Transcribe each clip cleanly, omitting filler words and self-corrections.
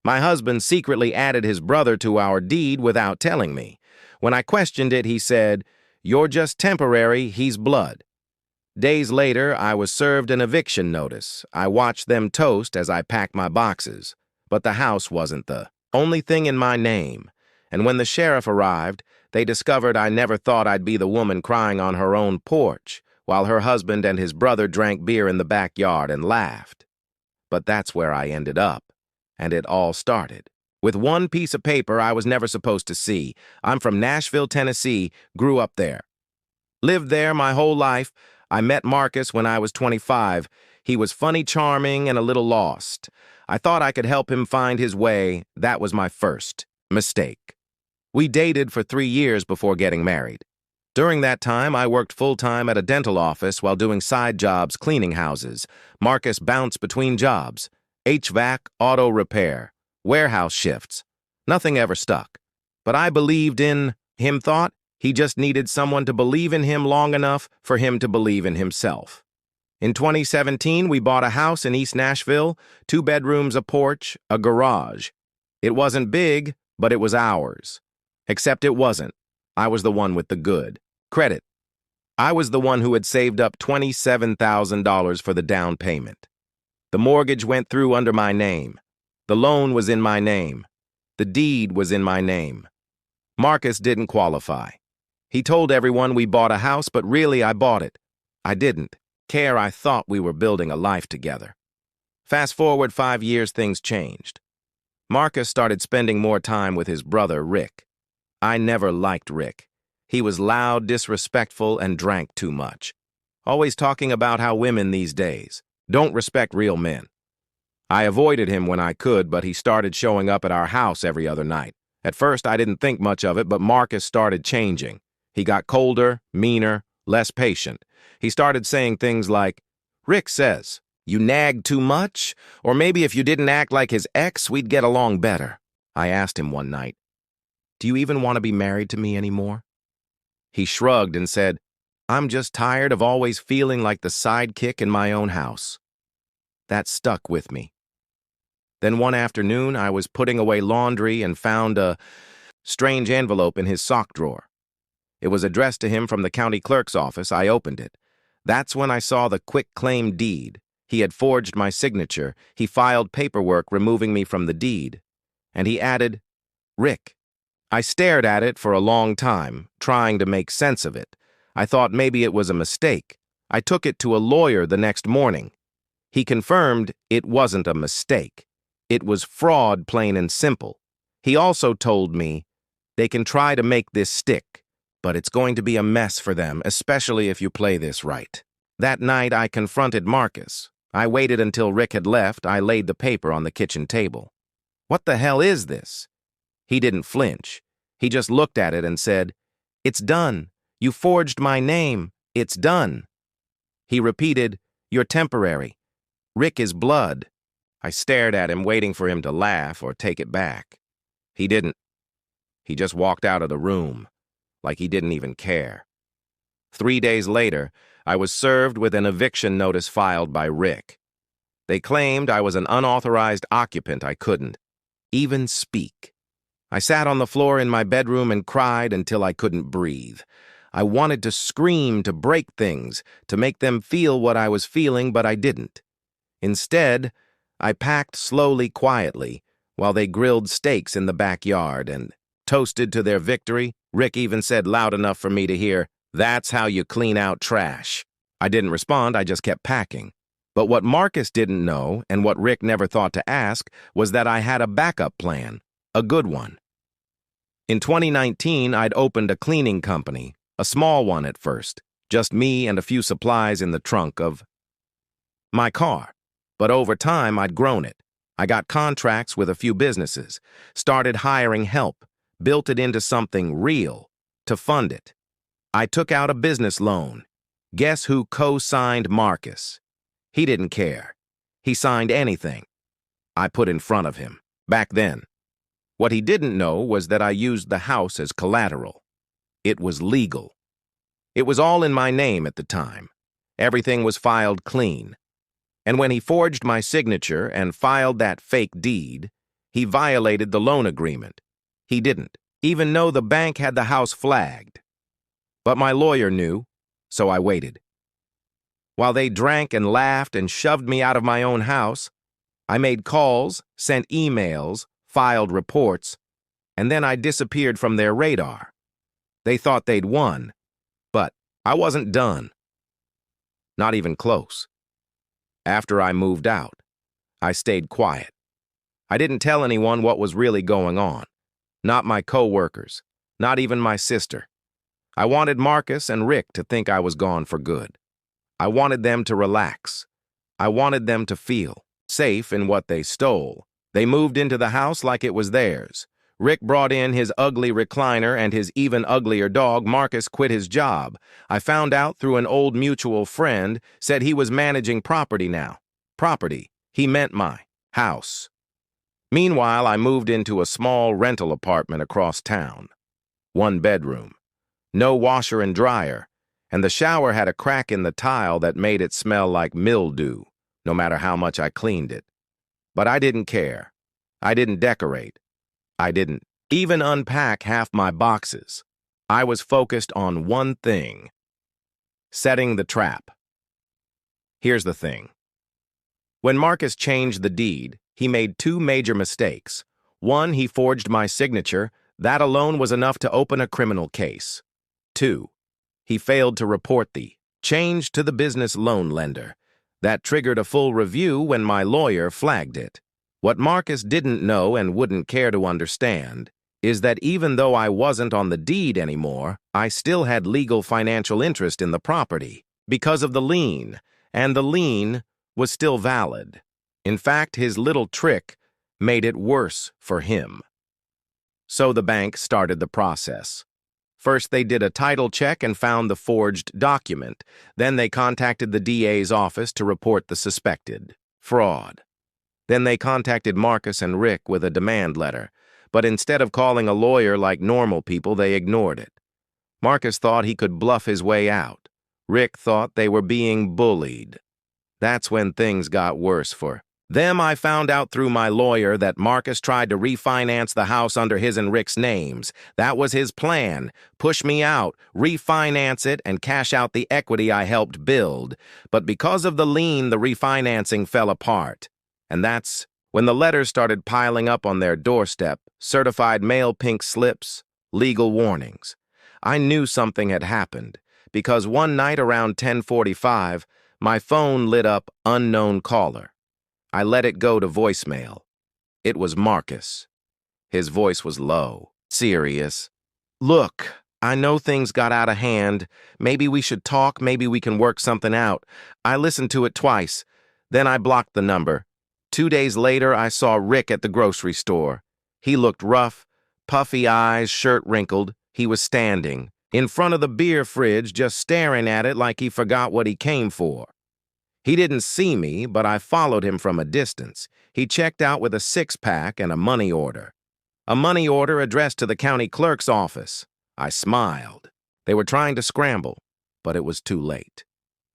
My husband secretly added his brother to our deed without telling me. When I questioned it, he said, "You're just temporary, he's blood." Days later, I was served an eviction notice. I watched them toast as I packed my boxes. But the house wasn't the only thing in my name. And when the sheriff arrived, they discovered I never thought I'd be the woman crying on her own porch, while her husband and his brother drank beer in the backyard and laughed. But that's where I ended up. And it all started with one piece of paper I was never supposed to see. I'm from Nashville, Tennessee, grew up there. Lived there my whole life. I met Marcus when I was 25. He was funny, charming, and a little lost. I thought I could help him find his way. That was my first mistake. We dated for 3 years before getting married. During that time, I worked full-time at a dental office while doing side jobs cleaning houses. Marcus bounced between jobs: HVAC, auto repair, warehouse shifts. Nothing ever stuck. But I believed in him, thought he just needed someone to believe in him long enough for him to believe in himself. In 2017, we bought a house in East Nashville, 2 bedrooms, a porch, a garage. It wasn't big, but it was ours. Except it wasn't. I was the one with the good credit. I was the one who had saved up $27,000 for the down payment. The mortgage went through under my name. The loan was in my name. The deed was in my name. Marcus didn't qualify. He told everyone we bought a house, but really I bought it. I didn't care. I thought we were building a life together. Fast forward 5 years, things changed. Marcus started spending more time with his brother, Rick. I never liked Rick. He was loud, disrespectful, and drank too much. Always talking about how women these days don't respect real men. I avoided him when I could, but he started showing up at our house every other night. At first, I didn't think much of it, but Marcus started changing. He got colder, meaner, less patient. He started saying things like, "Rick says, you nag too much? Or maybe if you didn't act like his ex, we'd get along better." I asked him one night, "Do you even want to be married to me anymore?" He shrugged and said, "I'm just tired of always feeling like the sidekick in my own house." That stuck with me. Then one afternoon, I was putting away laundry and found a strange envelope in his sock drawer. It was addressed to him from the county clerk's office. I opened it. That's when I saw the quitclaim deed. He had forged my signature. He filed paperwork removing me from the deed. And he added, "Rick." I stared at it for a long time, trying to make sense of it. I thought maybe it was a mistake. I took it to a lawyer the next morning. He confirmed it wasn't a mistake. It was fraud, plain and simple. He also told me, "They can try to make this stick, but it's going to be a mess for them, especially if you play this right." That night, I confronted Marcus. I waited until Rick had left. I laid the paper on the kitchen table. "What the hell is this?" He didn't flinch. He just looked at it and said, "It's done. You forged my name. It's done." He repeated, "You're temporary. Rick is blood." I stared at him, waiting for him to laugh or take it back. He didn't. He just walked out of the room, like he didn't even care. 3 days later, I was served with an eviction notice filed by Rick. They claimed I was an unauthorized occupant. I couldn't even speak. I sat on the floor in my bedroom and cried until I couldn't breathe. I wanted to scream, to break things, to make them feel what I was feeling, but I didn't. Instead, I packed slowly, quietly, while they grilled steaks in the backyard and toasted to their victory. Rick even said loud enough for me to hear, "That's how you clean out trash." I didn't respond, I just kept packing. But what Marcus didn't know, and what Rick never thought to ask, was that I had a backup plan, a good one. In 2019, I'd opened a cleaning company, a small one at first, just me and a few supplies in the trunk of my car. But over time, I'd grown it. I got contracts with a few businesses, started hiring help, built it into something real to fund it. I took out a business loan. Guess who co-signed Marcus? He didn't care. He signed anything I put in front of him, back then. What he didn't know was that I used the house as collateral. It was legal. It was all in my name at the time. Everything was filed clean. And when he forged my signature and filed that fake deed, He violated the loan agreement. He didn't, even though the bank had the house flagged. But my lawyer knew, so I waited. While they drank and laughed and shoved me out of my own house, I made calls, sent emails, filed reports, and then I disappeared from their radar. They thought they'd won, but I wasn't done. Not even close. After I moved out, I stayed quiet. I didn't tell anyone what was really going on. Not my co-workers, not even my sister. I wanted Marcus and Rick to think I was gone for good. I wanted them to relax. I wanted them to feel safe in what they stole. They moved into the house like it was theirs. Rick brought in his ugly recliner and his even uglier dog. Marcus quit his job. I found out through an old mutual friend, said he was managing property now. Property. He meant my house. Meanwhile, I moved into a small rental apartment across town. 1 bedroom. No washer and dryer, and the shower had a crack in the tile that made it smell like mildew, no matter how much I cleaned it. But I didn't care. I didn't decorate. I didn't even unpack half my boxes. I was focused on one thing: setting the trap. Here's the thing. When Marcus changed the deed, he made 2 major mistakes. 1, he forged my signature. That alone was enough to open a criminal case. 2, he failed to report the change to the business loan lender. That triggered a full review when my lawyer flagged it. What Marcus didn't know and wouldn't care to understand is that even though I wasn't on the deed anymore, I still had legal financial interest in the property because of the lien, and the lien was still valid. In fact, his little trick made it worse for him. So the bank started the process. First, they did a title check and found the forged document. Then they contacted the DA's office to report the suspected fraud. Then they contacted Marcus and Rick with a demand letter, but instead of calling a lawyer like normal people, they ignored it. Marcus thought he could bluff his way out. Rick thought they were being bullied. That's when things got worse for them. I found out through my lawyer that Marcus tried to refinance the house under his and Rick's names. That was his plan: push me out, refinance it, and cash out the equity I helped build. But because of the lien, the refinancing fell apart. And that's when the letters started piling up on their doorstep: certified mail pink slips, legal warnings. I knew something had happened because one night around 10:45, my phone lit up unknown caller. I let it go to voicemail. It was Marcus. His voice was low, serious. "Look, I know things got out of hand. Maybe we should talk. Maybe we can work something out." I listened to it twice. Then I blocked the number. 2 days later, I saw Rick at the grocery store. He looked rough, puffy eyes, shirt wrinkled. He was standing in front of the beer fridge, just staring at it like he forgot what he came for. He didn't see me, but I followed him from a distance. He checked out with a 6-pack and a money order. A money order addressed to the county clerk's office. I smiled. They were trying to scramble, but it was too late.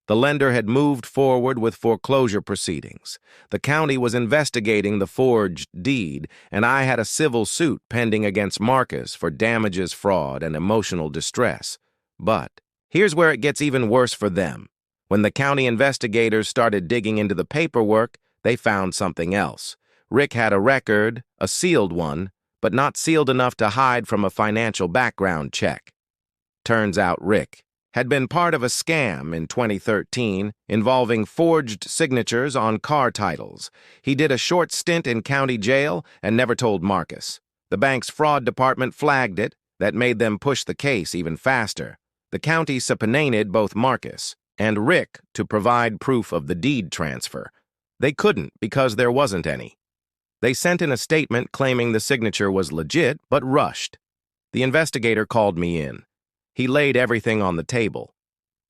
The lender had moved forward with foreclosure proceedings. The county was investigating the forged deed, and I had a civil suit pending against Marcus for damages, fraud, and emotional distress. But here's where it gets even worse for them. When the county investigators started digging into the paperwork, they found something else. Rick had a record, a sealed one, but not sealed enough to hide from a financial background check. Turns out Rick had been part of a scam in 2013 involving forged signatures on car titles. He did a short stint in county jail and never told Marcus. The bank's fraud department flagged it. That made them push the case even faster. The county subpoenaed both Marcus and Rick to provide proof of the deed transfer. They couldn't because there wasn't any. They sent in a statement claiming the signature was legit but rushed. The investigator called me in. He laid everything on the table.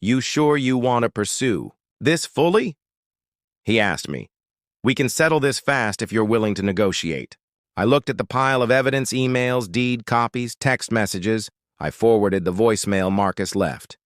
"You sure you want to pursue this fully?" he asked me. "We can settle this fast if you're willing to negotiate." I looked at the pile of evidence: emails, deed copies, text messages. I forwarded the voicemail Marcus left.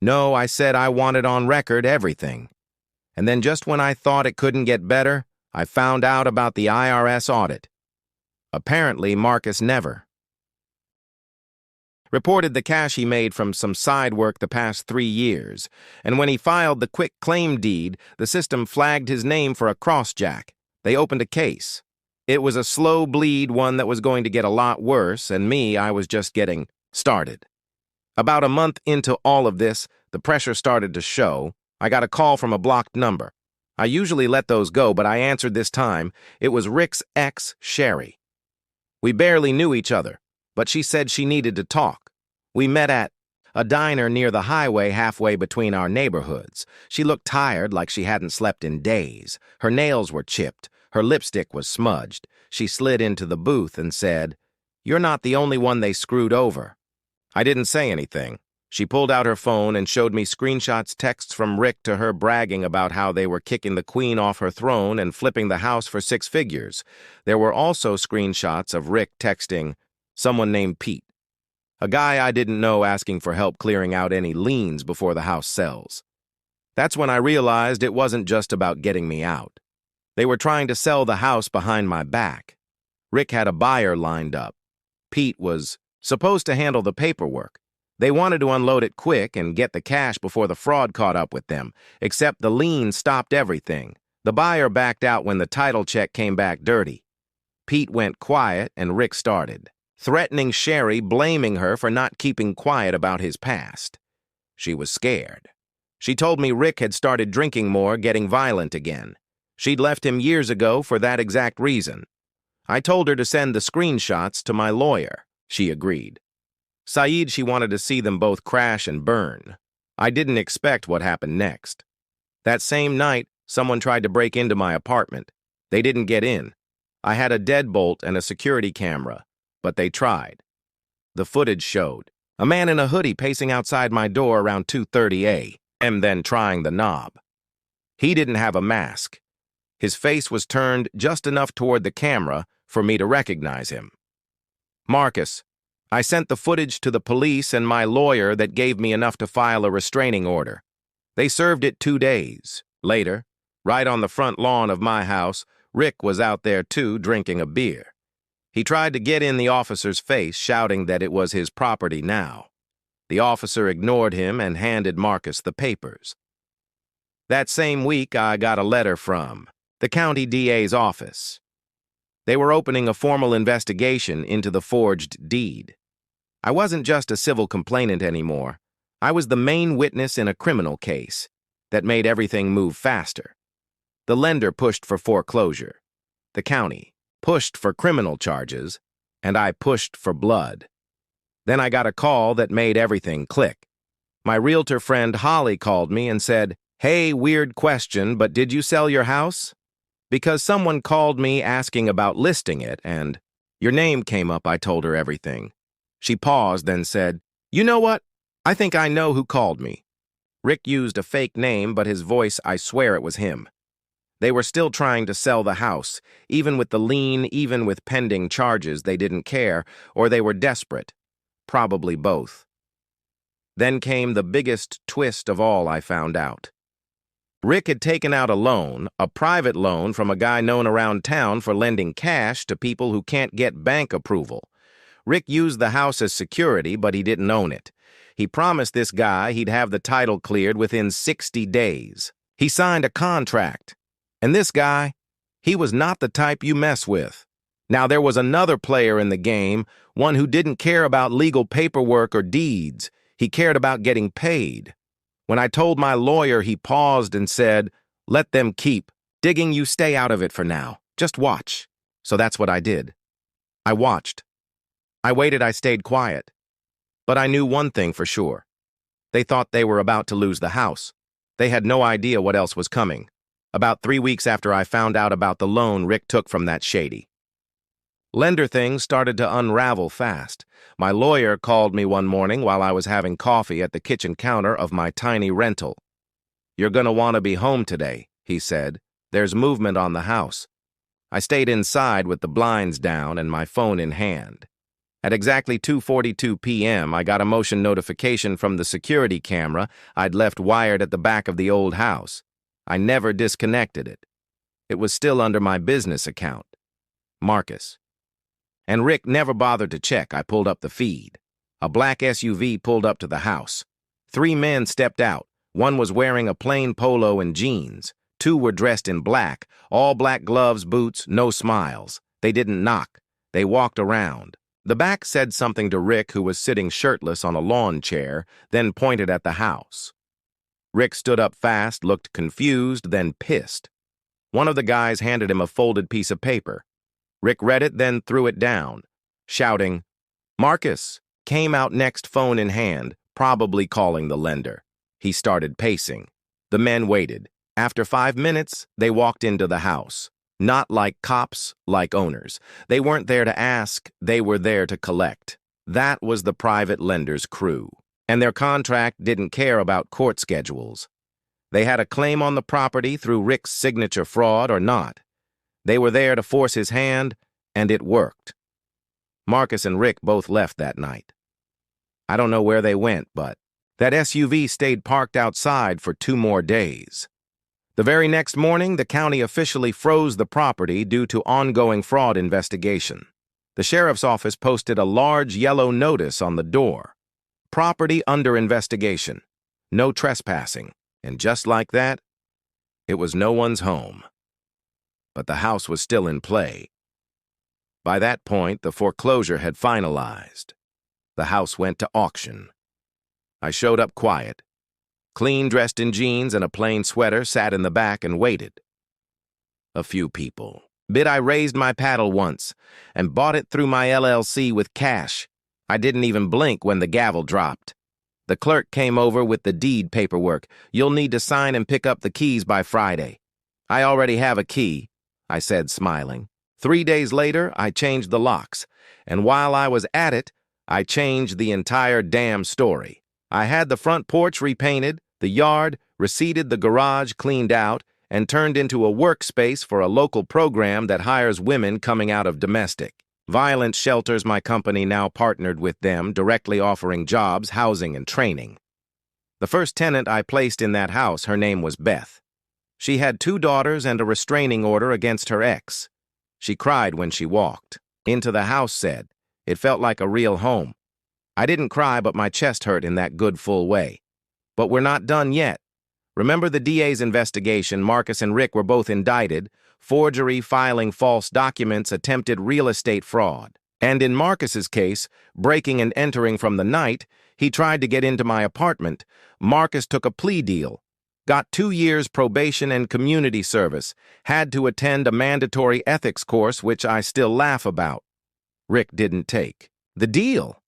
"No," I said, "I wanted on record everything." And then just when I thought it couldn't get better, I found out about the IRS audit. Apparently, Marcus never reported the cash he made from some side work the past 3 years, and when he filed the quick claim deed, the system flagged his name for a cross-jack. They opened a case. It was a slow bleed, one that was going to get a lot worse, and I was just getting started. About a month into all of this, the pressure started to show. I got a call from a blocked number. I usually let those go, but I answered this time. It was Rick's ex, Sherry. We barely knew each other, but she said she needed to talk. We met at a diner near the highway halfway between our neighborhoods. She looked tired, like she hadn't slept in days. Her nails were chipped. Her lipstick was smudged. She slid into the booth and said, "You're not the only one they screwed over." I didn't say anything. She pulled out her phone and showed me screenshots, texts from Rick to her bragging about how they were kicking the queen off her throne and flipping the house for 6 figures. There were also screenshots of Rick texting someone named Pete, a guy I didn't know, asking for help clearing out any liens before the house sells. That's when I realized it wasn't just about getting me out. They were trying to sell the house behind my back. Rick had a buyer lined up. Pete was supposed to handle the paperwork. They wanted to unload it quick and get the cash before the fraud caught up with them, except the lien stopped everything. The buyer backed out when the title check came back dirty. Pete went quiet and Rick started, threatening Sherry, blaming her for not keeping quiet about his past. She was scared. She told me Rick had started drinking more, getting violent again. She'd left him years ago for that exact reason. I told her to send the screenshots to my lawyer. She agreed. Saeed, she wanted to see them both crash and burn. I didn't expect what happened next. That same night, someone tried to break into my apartment. They didn't get in. I had a deadbolt and a security camera, but they tried. The footage showed a man in a hoodie pacing outside my door around 2:30 a.m. then trying the knob. He didn't have a mask. His face was turned just enough toward the camera for me to recognize him. Marcus. I sent the footage to the police and my lawyer that gave me enough to file a restraining order. They served it 2 days. Later, right on the front lawn of my house, Rick was out there too, drinking a beer. He tried to get in the officer's face, shouting that it was his property now. The officer ignored him and handed Marcus the papers. That same week, I got a letter from the county DA's office. They were opening a formal investigation into the forged deed. I wasn't just a civil complainant anymore. I was the main witness in a criminal case that made everything move faster. The lender pushed for foreclosure. The county pushed for criminal charges, and I pushed for blood. Then I got a call that made everything click. My realtor friend Holly called me and said, "Hey, weird question, but did you sell your house?" Because someone called me asking about listing it, and your name came up. I told her everything. She paused, then said, "You know what? I think I know who called me." Rick used a fake name, but his voice, I swear it was him. They were still trying to sell the house. Even with the lien, even with pending charges, they didn't care, or they were desperate. Probably both. Then came the biggest twist of all, I found out. Rick had taken out a loan, a private loan from a guy known around town for lending cash to people who can't get bank approval. Rick used the house as security, but he didn't own it. He promised this guy he'd have the title cleared within 60 days. He signed a contract. And this guy, he was not the type you mess with. Now, there was another player in the game, one who didn't care about legal paperwork or deeds. He cared about getting paid. When I told my lawyer, he paused and said, "Let them keep digging. You stay out of it for now. Just watch." So that's what I did. I watched. I waited. I stayed quiet. But I knew one thing for sure. They thought they were about to lose the house. They had no idea what else was coming. About 3 weeks after I found out about the loan Rick took from that shady lender, things started to unravel fast. My lawyer called me one morning while I was having coffee at the kitchen counter of my tiny rental. "You're gonna want to be home today," he said. "There's movement on the house." I stayed inside with the blinds down and my phone in hand. At exactly 2:42 p.m., I got a motion notification from the security camera I'd left wired at the back of the old house. I never disconnected it. It was still under my business account. Marcus. And Rick never bothered to check. I pulled up the feed. A black SUV pulled up to the house. 3 men stepped out. One was wearing a plain polo and jeans. 2 were dressed in black, all black gloves, boots, no smiles. They didn't knock. They walked around. The back said something to Rick, who was sitting shirtless on a lawn chair, then pointed at the house. Rick stood up fast, looked confused, then pissed. One of the guys handed him a folded piece of paper. Rick read it, then threw it down, shouting, "Marcus!" Came out next, phone in hand, probably calling the lender. He started pacing. The men waited. After 5 minutes, they walked into the house. Not like cops, like owners. They weren't there to ask, they were there to collect. That was the private lender's crew. And their contract didn't care about court schedules. They had a claim on the property through Rick's signature fraud or not. They were there to force his hand, and it worked. Marcus and Rick both left that night. I don't know where they went, but that SUV stayed parked outside for 2 more days. The very next morning, the county officially froze the property due to ongoing fraud investigation. The sheriff's office posted a large yellow notice on the door. Property under investigation. No trespassing. And just like that, it was no one's home. But the house was still in play. By that point, the foreclosure had finalized. The house went to auction. I showed up quiet. Clean, dressed in jeans and a plain sweater, sat in the back and waited. A few people. I raised my paddle once and bought it through my LLC with cash. I didn't even blink when the gavel dropped. The clerk came over with the deed paperwork. "You'll need to sign and pick up the keys by Friday." "I already have a key," I said, smiling. 3 days later, I changed the locks, and while I was at it, I changed the entire damn story. I had the front porch repainted, the yard, reseeded, the garage cleaned out, and turned into a workspace for a local program that hires women coming out of domestic violence shelters. My company now partnered with them, directly offering jobs, housing, and training. The first tenant I placed in that house, her name was Beth. She had 2 daughters and a restraining order against her ex. She cried when she walked into the house, said it felt like a real home. I didn't cry, but my chest hurt in that good full way. But we're not done yet. Remember the DA's investigation? Marcus and Rick were both indicted: forgery, filing false documents, attempted real estate fraud. And in Marcus's case, breaking and entering from the night, he tried to get into my apartment. Marcus took a plea deal, got 2 years probation and community service, had to attend a mandatory ethics course, which I still laugh about. Rick didn't take the deal.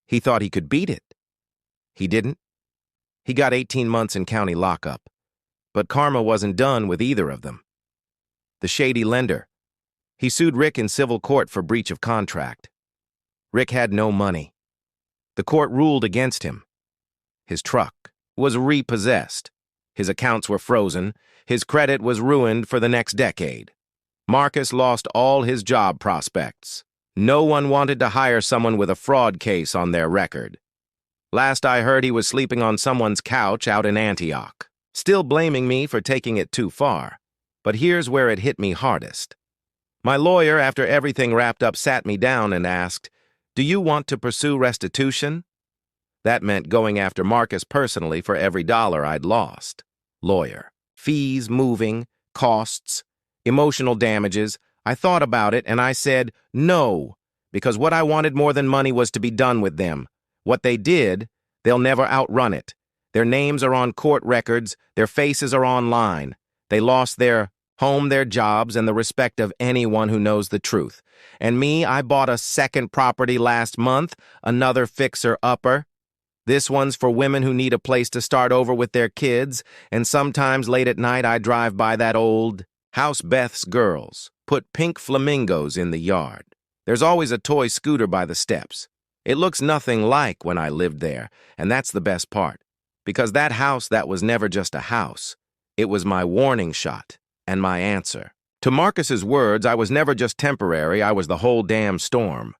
He thought he could beat it. He didn't. He got 18 months in county lockup. But karma wasn't done with either of them. The shady lender. He sued Rick in civil court for breach of contract. Rick had no money. The court ruled against him. His truck was repossessed. His accounts were frozen. His credit was ruined for the next decade. Marcus lost all his job prospects. No one wanted to hire someone with a fraud case on their record. Last I heard, he was sleeping on someone's couch out in Antioch, still blaming me for taking it too far. But here's where it hit me hardest. My lawyer, after everything wrapped up, sat me down and asked, "Do you want to pursue restitution?" That meant going after Marcus personally for every dollar I'd lost. Lawyer, fees, moving, costs, emotional damages. I thought about it and I said no, because what I wanted more than money was to be done with them. What they did, they'll never outrun it. Their names are on court records, their faces are online. They lost their home, their jobs, and the respect of anyone who knows the truth. And me, I bought a second property last month, another fixer-upper. This one's for women who need a place to start over with their kids, and sometimes late at night I drive by that old house. Beth's girls put pink flamingos in the yard. There's always a toy scooter by the steps. It looks nothing like when I lived there, and that's the best part. Because that house, that was never just a house. It was my warning shot and my answer. To Marcus's words, I was never just temporary, I was the whole damn storm.